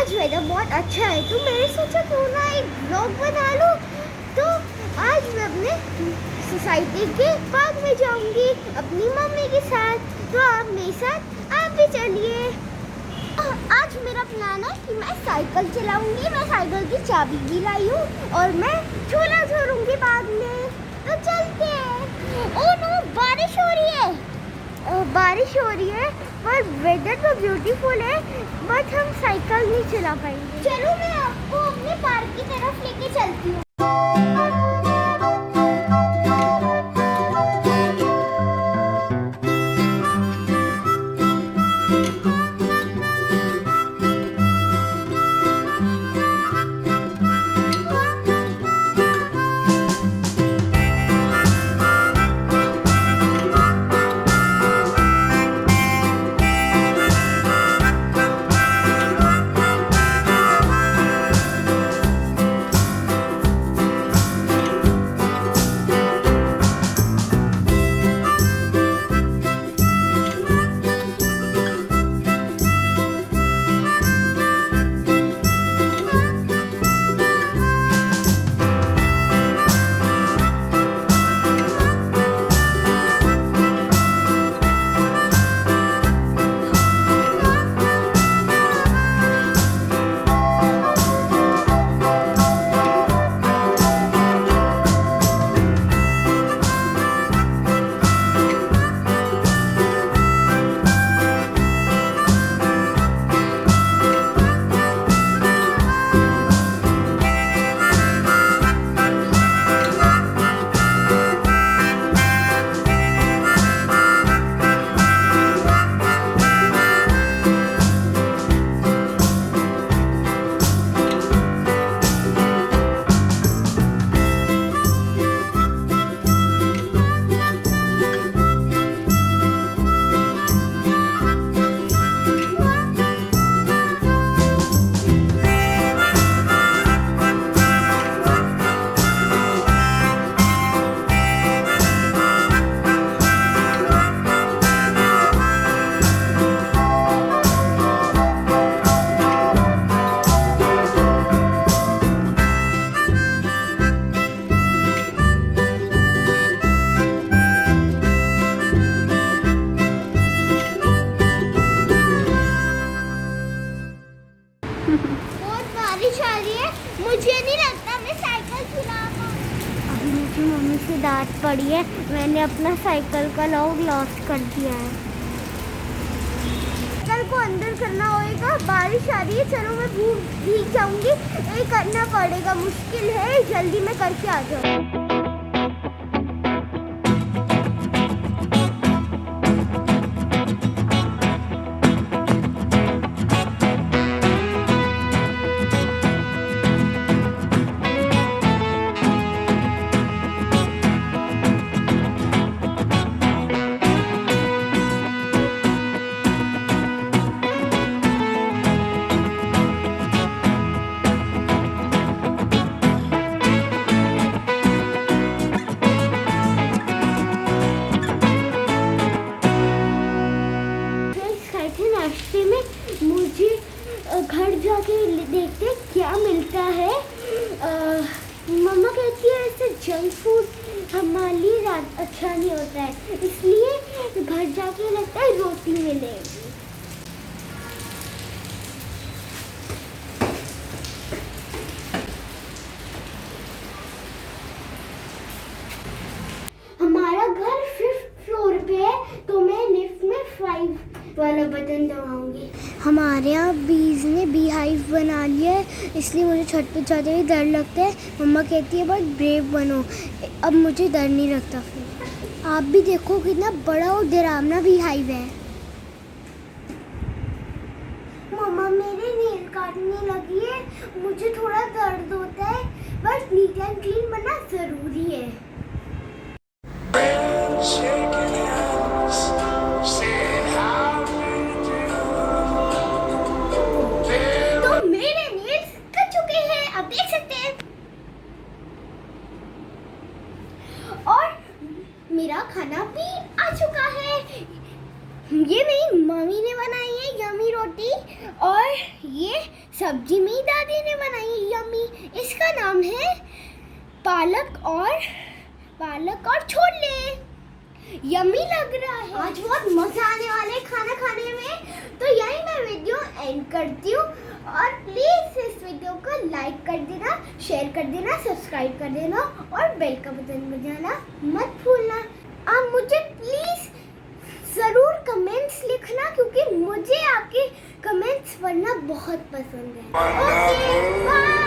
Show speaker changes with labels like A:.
A: आज वेदर बहुत अच्छा है तो मैंने सोचा क्यों ना एक ब्लॉग बना लूं। तो आज मैं अपने सोसाइटी के पार्क में जाऊंगी अपनी मम्मी के साथ। तो आप मेरे साथ आप भी चलिए। आज मेरा प्लान है कि मैं साइकिल चलाऊंगी। मैं साइकिल की चाबी भी लाई हूँ और मैं झूला झूलूंगी बाद में। तो चलते हैं। ओह नो, बारिश हो रही है। बारिश हो रही है पर वेदर तो ब्यूटीफुल है, बट हम साइकिल नहीं चला पाएंगे। चलो मैं आपको अपने पार्क की तरफ लेके चलती हूँ। बहुत बारिश आ रही है, मुझे नहीं लगता मैं साइकिल चला पाऊंगी। अभी मुझे मम्मी से डांट पड़ी है, मैंने अपना साइकिल का लॉक लॉस्ट कर दिया है। साइकिल को अंदर करना होगा, बारिश आ रही है। चलो मैं भीग जाऊंगी, ये करना पड़ेगा, मुश्किल है, जल्दी मैं करके आ जाऊँ। नाश्ते में मुझे घर जाके देखते क्या मिलता है। मम्मा कहती है ऐसे जंक फूड हमारे लिए अच्छा नहीं होता है, इसलिए घर जाके लगता है रोटी मिलेगी। हमारा घर 5th फ्लोर पे है तो मैं लिफ्ट में 5 वाला बटन दबाऊंगी। हमारे यहाँ बीज ने बी हाइव बना लिया है, इसलिए मुझे छत पे जाते ही डर लगता है। मम्मा कहती है बहुत ब्रेव बनो, अब मुझे डर नहीं लगता। फिर आप भी देखो कितना बड़ा और डरावना बी हाइव है। मम्मा मेरे नेल काटने लगी है, मुझे थोड़ा दर्द होता है, बस नीट एंड क्लीन बनना ज़रूरी है। तो मेरे नेल्स कट चुके हैं, आप देख सकते हैं। और मेरा खाना भी आ चुका है। ये मेरी मम्मी ने बनाई है यमी रोटी, और ये सब्जी मेरी दादी ने बनाई यम्मी। इसका नाम है पालक और छोले। यम्मी लग रहा है। आज बहुत मजा आने वाला है खाना खाने में। तो यही मैं वीडियो एंड करती हूँ और प्लीज इस वीडियो को लाइक कर देना, शेयर कर देना, सब्सक्राइब कर देना और बेल का बटन बजाना मत भूलना। आप मुझे प्लीज जरूर कमेंट्स लिखना क्योंकि मुझे आपके कमेंट्स पढ़ना बहुत पसंद है। Okay bye.